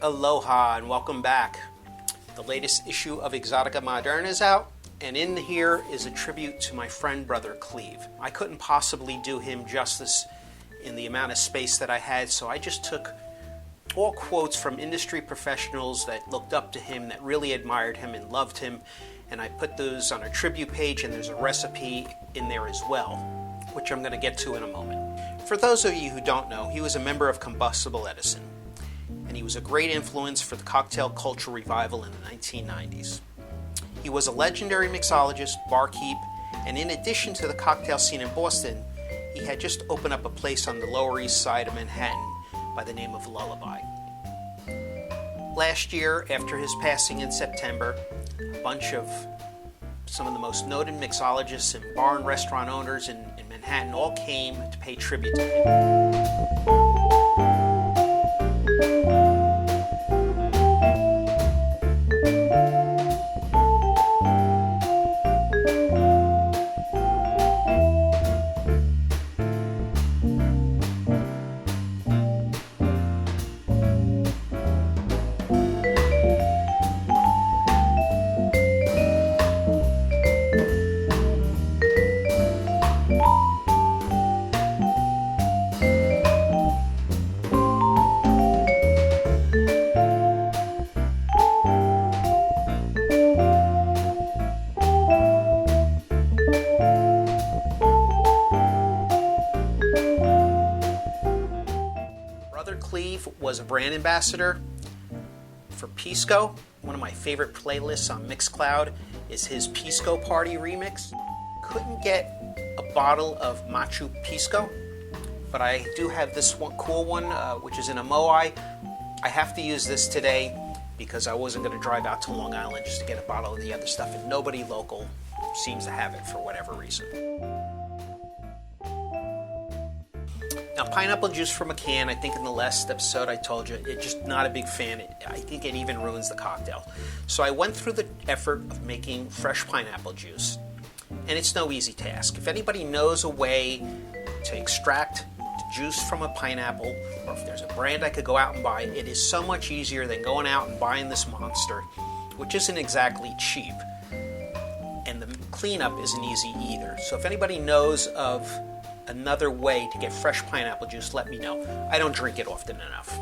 Aloha and welcome back. The latest issue of Exotica Moderna is out, and in here is a tribute to my friend Brother Cleve. I couldn't possibly do him justice in the amount of space that I had, so I just took all quotes from industry professionals that looked up to him, that really admired him and loved him, and I put those on a tribute page, and there's a recipe in there as well, which I'm going to get to in a moment. For those of you who don't know, he was a member of Combustible Edison, and he was a great influence for the cocktail culture revival in the 1990s. He was a legendary mixologist, barkeep, and in addition to the cocktail scene in Boston, he had just opened up a place on the Lower East Side of Manhattan by the name of Lullaby. Last year, after his passing in September, a bunch of some of the most noted mixologists and bar and restaurant owners in Manhattan all came to pay tribute to him. Brother Cleve was a brand ambassador for Pisco. One of my favorite playlists on Mixcloud is his Pisco Party remix. Couldn't get a bottle of Machu Pisco, but I do have this one cool one, which is in a Moai. I have to use this today because I wasn't going to drive out to Long Island just to get a bottle of the other stuff, and nobody local seems to have it for whatever reason. Now, pineapple juice from a can, I think in the last episode I told you, it's just not a big fan. I think it even ruins the cocktail. So I went through the effort of making fresh pineapple juice, and it's no easy task. If anybody knows a way to extract the juice from a pineapple, or if there's a brand I could go out and buy, it is so much easier than going out and buying this monster, which isn't exactly cheap. And the cleanup isn't easy either. So if anybody knows of another way to get fresh pineapple juice, let me know. I don't drink it often enough.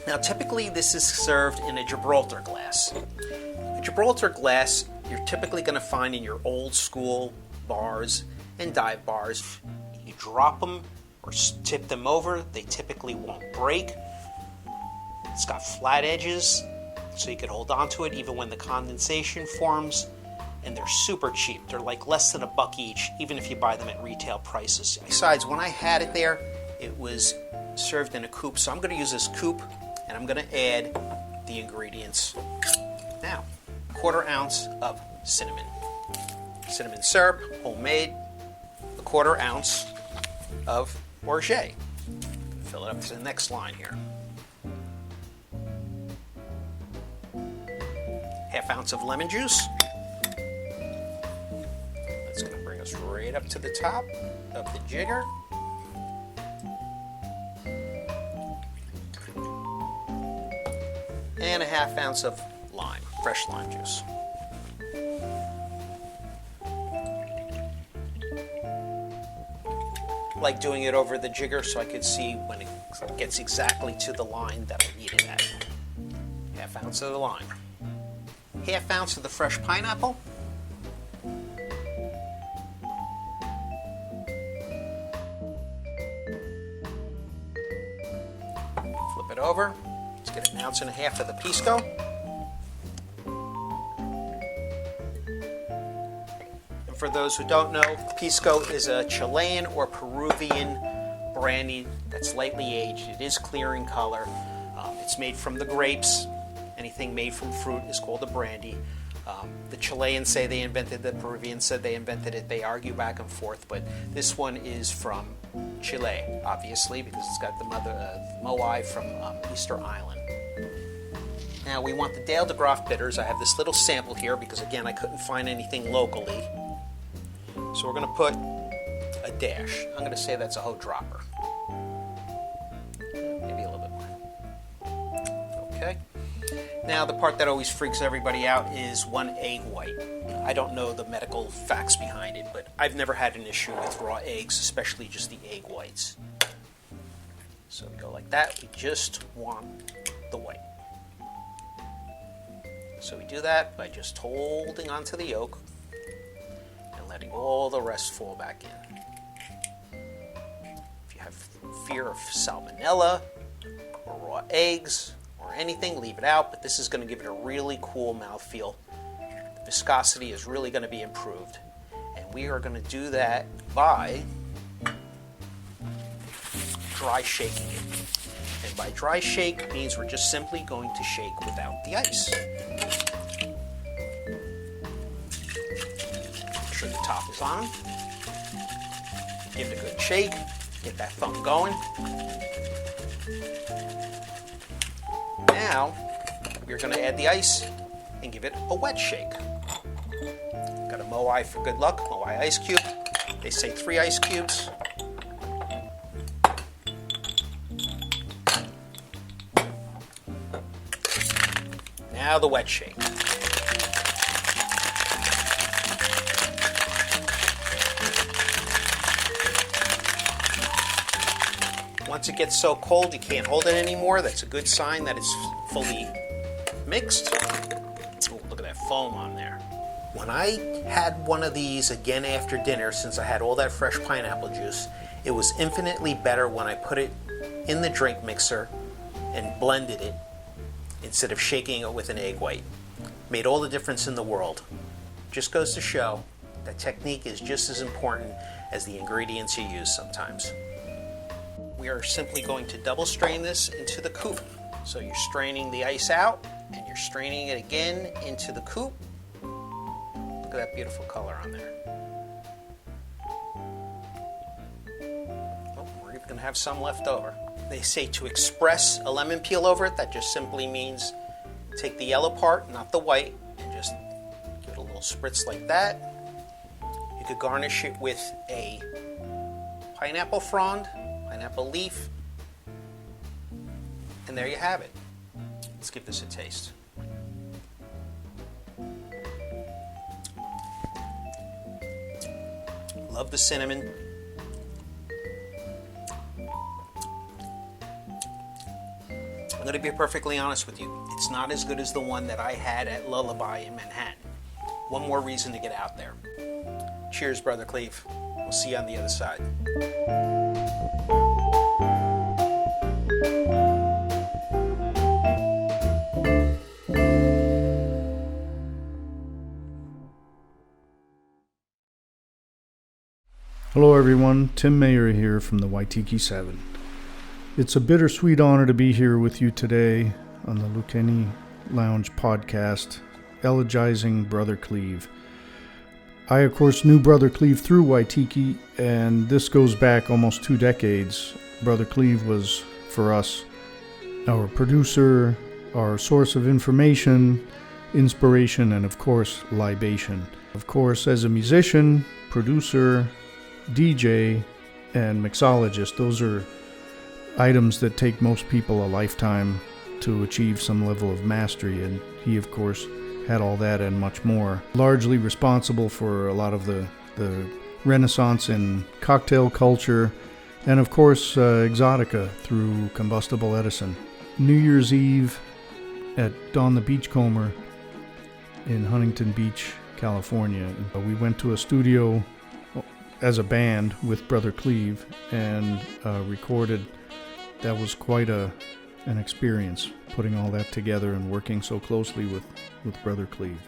Now, typically this is served in a Gibraltar glass. A Gibraltar glass you're typically going to find in your old school bars and dive bars. You drop them or tip them over, they typically won't break. It's got flat edges, so you can hold on to it even when the condensation forms. And they're super cheap. They're like less than $1 each, even if you buy them at retail prices. Besides, when I had it there, it was served in a coupe, so I'm going to use this coupe, and I'm going to add the ingredients. Now, 1/4 ounce of cinnamon. Cinnamon syrup, homemade. 1/4 ounce of orgeat. Fill it up to the next line here. 1/2 ounce of lemon juice. That's going to bring us right up to the top of the jigger. And 1/2 ounce of lime, fresh lime juice. I like doing it over the jigger so I could see when it gets exactly to the line that I need it at. 1/2 ounce of the lime. 1/2 ounce of the fresh pineapple. Flip it over. Let's get 1.5 ounces of the Pisco. And for those who don't know, Pisco is a Chilean or Peruvian brandy that's lightly aged. It is clear in color. It's made from the grapes, Anything made from fruit is called a brandy. The Chileans say they invented it, the Peruvians said they invented it. They argue back and forth, but this one is from Chile, obviously, because it's got the moai from Easter Island. Now we want the Dale de Graaf bitters. I have this little sample here because, again, I couldn't find anything locally. So we're going to put a dash. I'm going to say that's a whole dropper. Maybe a little bit more. Okay. Now the part that always freaks everybody out is 1 egg white. I don't know the medical facts behind it, but I've never had an issue with raw eggs, especially just the egg whites. So we go like that. We just want the white. So we do that by just holding onto the yolk and letting all the rest fall back in. If you have fear of salmonella or raw eggs or anything, leave it out, but this is going to give it a really cool mouthfeel. The viscosity is really going to be improved, and we are going to do that by dry shaking it. And by dry shake means we're just simply going to shake without the ice. Make sure the top is on. Give it a good shake. Get that thumb going. Now, we're going to add the ice and give it a wet shake. Got a moai for good luck, moai ice cube. They say 3 ice cubes. Now the wet shake. Once it gets so cold you can't hold it anymore, that's a good sign that it's fully mixed. Ooh, look at that foam on there. When I had one of these again after dinner, since I had all that fresh pineapple juice, it was infinitely better when I put it in the drink mixer and blended it instead of shaking it with an egg white. Made all the difference in the world. Just goes to show that technique is just as important as the ingredients you use sometimes. We are simply going to double strain this into the coupe. So you're straining the ice out and you're straining it again into the coupe. Look at that beautiful color on there. Oh, we're even going to have some left over. They say to express a lemon peel over it. That just simply means take the yellow part, not the white, and just give it a little spritz like that. You could garnish it with a pineapple frond, pineapple leaf, and there you have it. Let's give this a taste. Love the cinnamon. I'm going to be perfectly honest with you. It's not as good as the one that I had at Lullaby in Manhattan. One more reason to get out there. Cheers, Brother Cleve. We'll see you on the other side. Hello everyone, Tim Mayer here from the Tiki 7. It's a bittersweet honor to be here with you today on the Lucchini Lounge podcast, elegizing Brother Cleve. I, of course, knew Brother Cleve through Waitiki, and this goes back almost 2 decades. Brother Cleve was, for us, our producer, our source of information, inspiration, and, of course, libation. Of course, as a musician, producer, DJ, and mixologist, those are items that take most people a lifetime to achieve some level of mastery, and he, of course, had all that and much more. Largely responsible for a lot of the renaissance in cocktail culture, and of course exotica through Combustible Edison. New Year's Eve at Don the Beachcomber in Huntington Beach, California. We went to a studio as a band with Brother Cleve and recorded. That was quite an experience, putting all that together and working so closely with Brother Cleve.